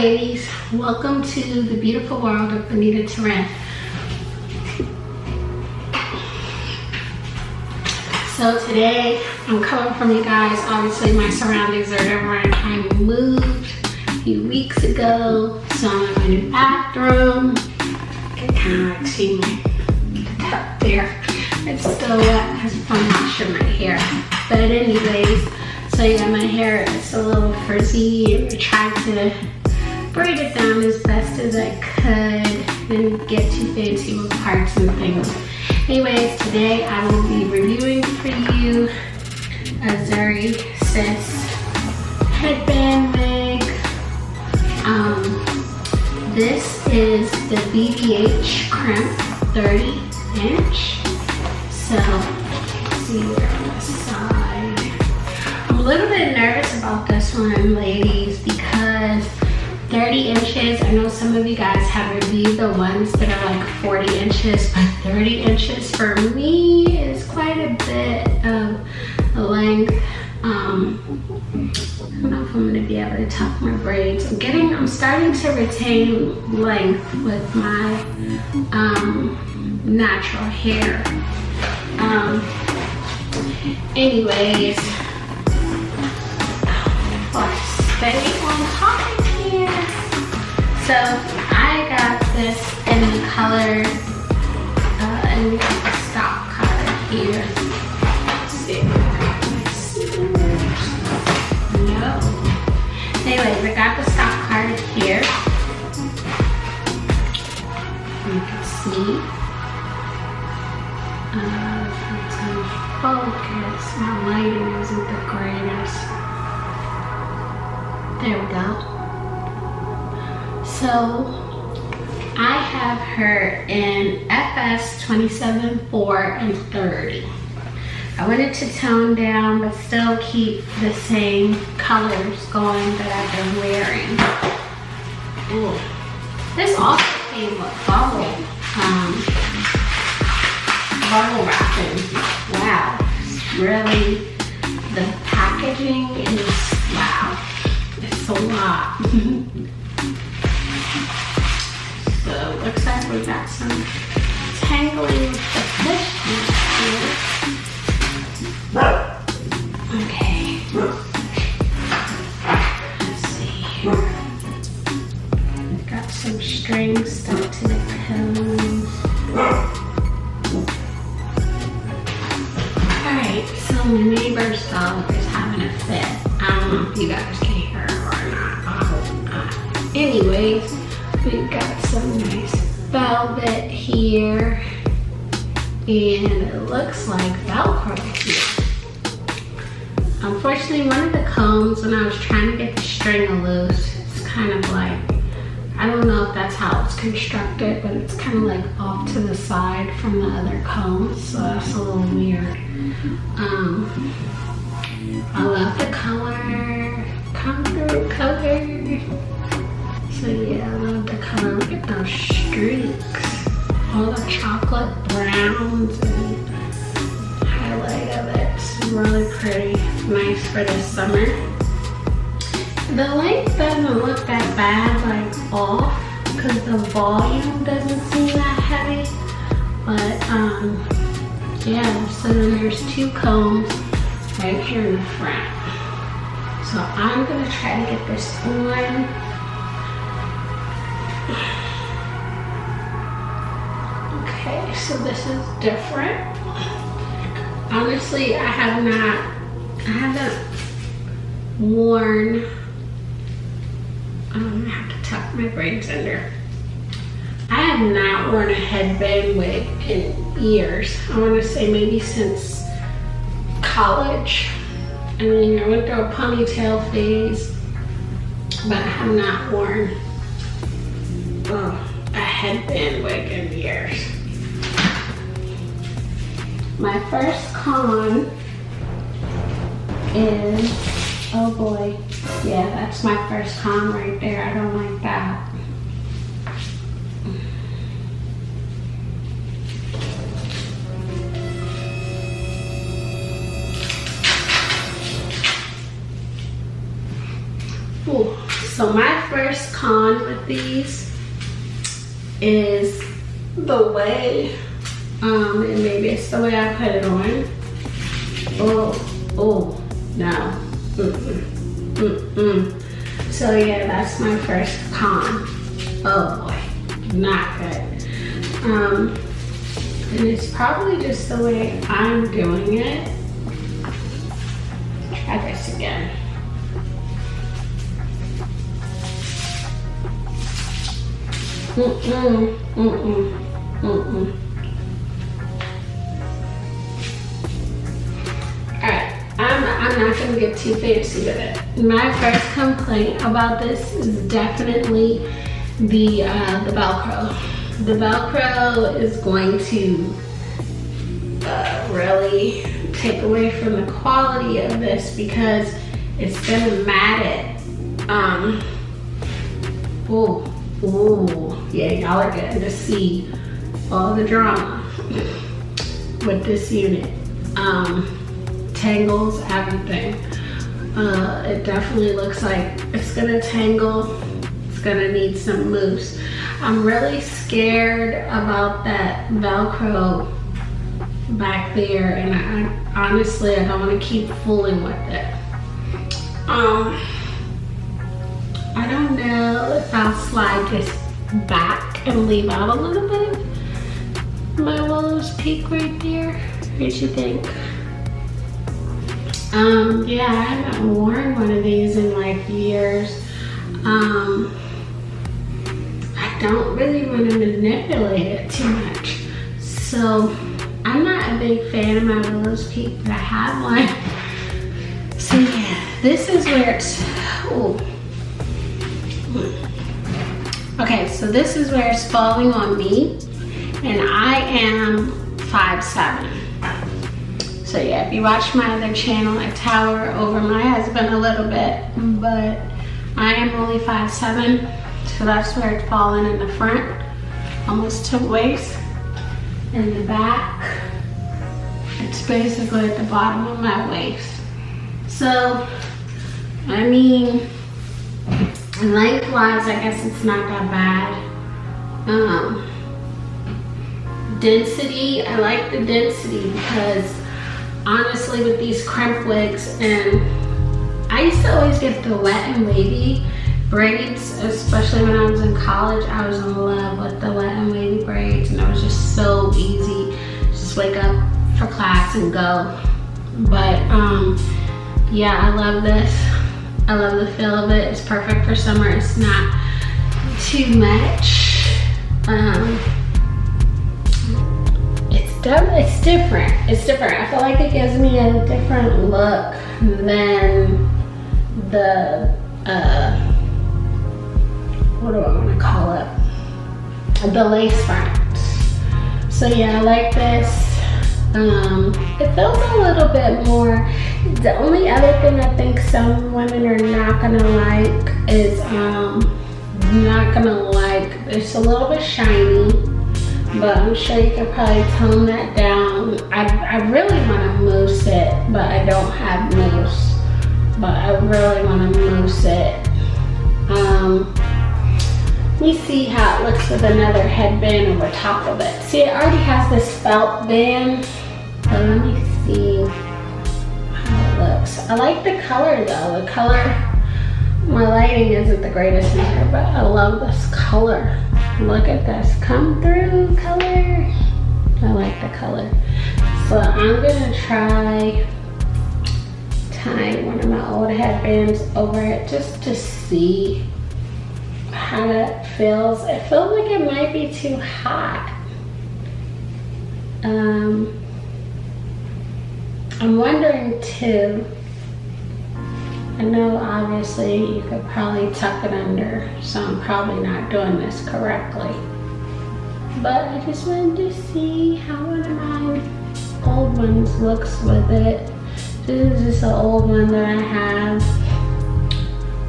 ladies, welcome to the beautiful world of Bonita Tarrant. So today I'm coming from you guys. Obviously my surroundings are different. I moved a few weeks ago, so I'm in my new bathroom. I can kind of like see the tub there. It's still wet because I'm washing my hair. But anyways, so yeah, my hair is a little frizzy and I tried to braid it down as best as I could and get too fancy with parts and things. Anyways, today I will be reviewing for you a Zury Sis Headband Wig. This is the VBH Crimp 30-inch. So, let's see where on the side. I'm a little bit nervous about this one, ladies, because 30 inches, I know some of you guys have reviewed the ones that are like 40 inches, but 30 inches for me is quite a bit of a length. I don't know if I'm gonna be able to tuck my braids. I'm starting to retain length with my natural hair. Anyways, let's stay on topic here. So I got this in the color, and we got the stock color here. Let's see. No. Anyways, I got the stock color here. You can see. It's in focus. My lighting isn't the greatest. There we go. So I have her in FS 27, 4, and 30. I wanted to tone down but still keep the same colors going that I've been wearing. Ooh. This also came with bubble wrapping. Wow, really, the packaging is, wow, it's a lot. So it looks like we got some tangling with the fish here. Okay, let's see here. Got some strings stuck to the cones. Alright, so my neighbor's dog is having a fit. I don't know if you guys can hear her or not. I hope not. Anyways, we've got some nice velvet here. And it looks like Velcro here. Unfortunately, one of the combs, when I was trying to get the string loose, it's kind of like, I don't know if that's how it's constructed, but it's kind of like off to the side from the other combs, so that's a little weird. I love the color, come through color. So yeah, I love the color. Look at those streaks, all the chocolate browns and highlight of it. It's really pretty, nice for this summer. The length doesn't look that bad, like off, because the volume doesn't seem that heavy. But yeah, so then there's two combs right here in the front. So I'm gonna try to get this on. Okay, so this is different. Honestly, I haven't worn, I have to tuck my braids under. I have not worn a headband wig in years. I want to say maybe since college. I mean, I went through a ponytail phase, but I have not worn a headband wig in years. My first con is, oh boy, yeah, that's my first con right there. I don't like that. Ooh, So my first con with these is the way, and maybe it's the way I put it on. Oh, no. So yeah, that's my first con. Oh boy, not good. And it's probably just the way I'm doing it. Try this again. Alright, I'm not gonna get too fancy with it. My first complaint about this is definitely the Velcro. The Velcro is going to really take away from the quality of this because it's been matted. Ooh, yeah, y'all are getting to see all the drama with this unit. Tangles, everything. It definitely looks like it's gonna tangle. It's gonna need some mousse. I'm really scared about that Velcro back there, and honestly, I don't want to keep fooling with it. I don't know if I'll slide this back and leave out a little bit of my Willow's Peak right there. What do you think? Yeah, I haven't worn one of these in like years. I don't really want to manipulate it too much. So I'm not a big fan of my Willow's Peak, but I have one. So yeah, this is where it's, okay, so this is where it's falling on me, and I am 5'7". So yeah, if you watch my other channel, I tower over my husband a little bit, but I am only 5'7", so that's where it's falling in the front, almost to waist. In the back, it's basically at the bottom of my waist. So, I mean, lengthwise, I guess it's not that bad. Density, I like the density because honestly with these crimp wigs, and I used to always get the wet and wavy braids, especially when I was in college. I was in love with the wet and wavy braids, and it was just so easy. Just wake up for class and go. But yeah, I love this. I love the feel of it. It's perfect for summer. It's not too much. It's different. It's different. I feel like it gives me a different look than the what do I want to call it? The lace fronts. So yeah, I like this. It feels a little bit more. The only other thing I think some women are not gonna like is it's a little bit shiny, but I'm sure you could probably tone that down. I really want to mousse it, but I don't have mousse. But I really want to mousse it. Let me see how it looks with another headband over top of it. See, it already has this felt band. But let me see how it looks. I like the color though. The color, my lighting isn't the greatest in here, but I love this color. Look at this, come through color. I like the color. So I'm gonna try tying one of my old headbands over it just to see how that feels. It feels like it might be too hot. I'm wondering too, I know obviously you could probably tuck it under, so I'm probably not doing this correctly. But I just wanted to see how one of my old ones looks with it. This is just an old one that I have.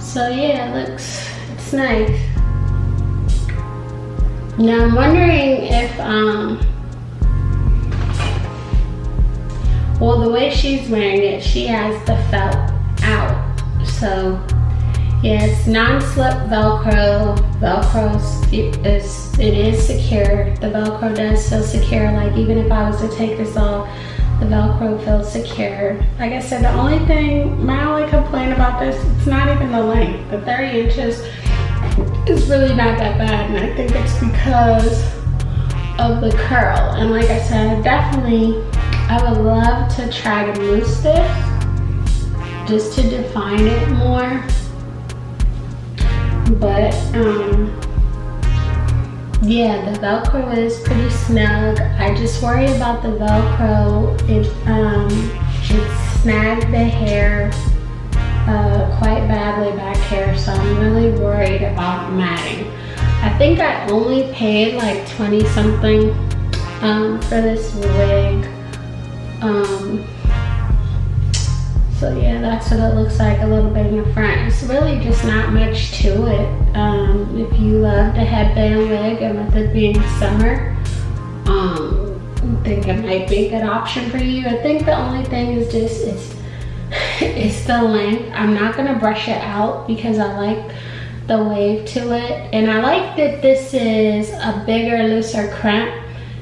So yeah, it's nice. Now I'm wondering if, well, the way she's wearing it, she has the felt out. So Yeah, it's non-slip Velcro. It is secure. The Velcro does feel secure. Like even if I was to take this off, the Velcro feels secure. Like I said, my only complaint about this, it's not even the length. The 30 inches is really not that bad, and I think it's because of the curl. And like I said, I would love to try to mousse this just to define it more. But yeah, the Velcro is pretty snug. I just worry about the Velcro. It snagged the hair quite badly back here, so I'm really worried about matting. I think I only paid like 20 something for this wig. So yeah, that's what it looks like a little bit in the front. It's really just not much to it. If you love the headband wig, and with it being summer, I think it might be a good option for you. I think the only thing is just it's the length. I'm not gonna brush it out because I like the wave to it, and I like that this is a bigger, looser crimp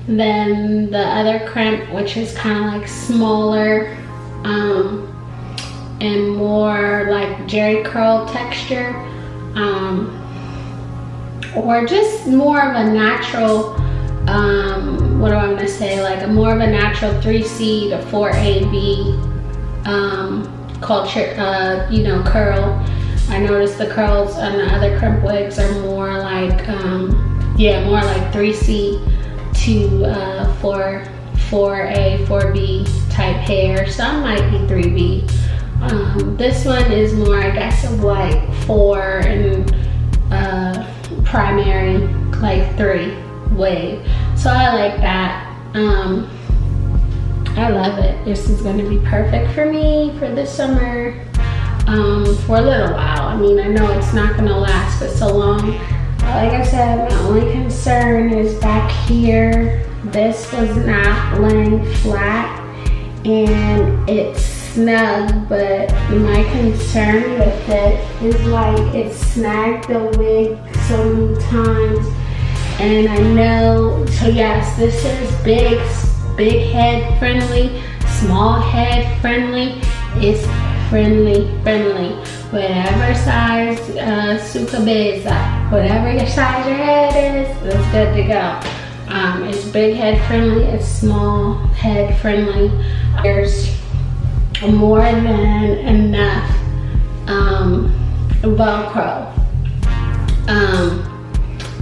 than the other crimp, which is kind of like smaller and more like jerry curl texture, or just more of a natural, what do I want to say, like more of a natural 3C to 4AB culture, you know, curl. I noticed the curls on the other crimp wigs are more like, yeah, more like 3C to 4A, 4B type hair. Some might be 3B. This one is more, I guess, of like 4 and primary, like 3 wave. So I like that. I love it. This is going to be perfect for me for the summer, for a little while. I mean, I know it's not going to last for so long. Like I said, my only concern is back here. This was not laying flat, and it's snug, but my concern with it is like it snagged the wig so many times. And I know, so yes, this is big head friendly, small head friendly. It's friendly. Whatever size suka beza, whatever your size your head is, it's good to go. It's big head friendly, it's small head friendly. There's more than enough Velcro.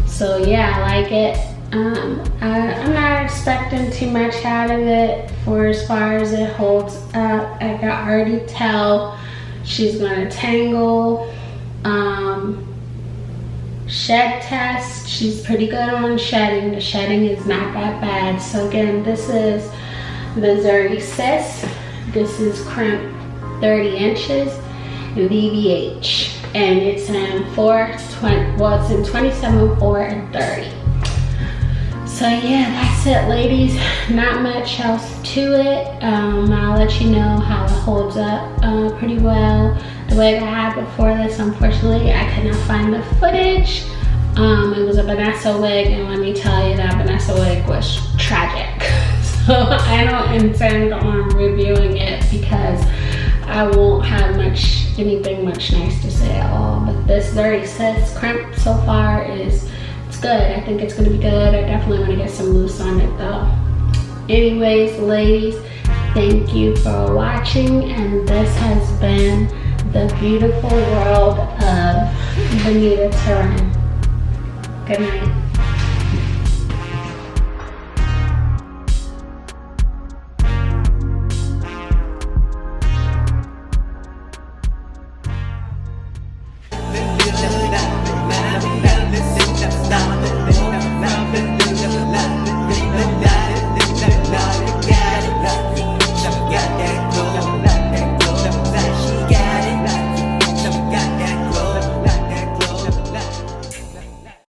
So yeah, I like it. I'm not expecting too much out of it for as far as it holds up. I can already tell she's gonna tangle. Shed test, she's pretty good on shedding. The shedding is not that bad. So again, this is the Zury Sis. This is crimp 30 inches VBH, and it's in 27, 4, and 30. So yeah, that's it, ladies. Not much else to it. I'll let you know how it holds up pretty well. The wig I had before this, unfortunately, I could not find the footage. It was a Vanessa wig, and let me tell you, that Vanessa wig was tragic. So I don't intend on reviewing it because I won't have anything much nice to say at all. But this Zury Sis crimp so far it's good. I think it's gonna be good. I definitely want to get some loose on it though. Anyways, ladies, thank you for watching, and this has been the beautiful world of Benita Turin. Good night.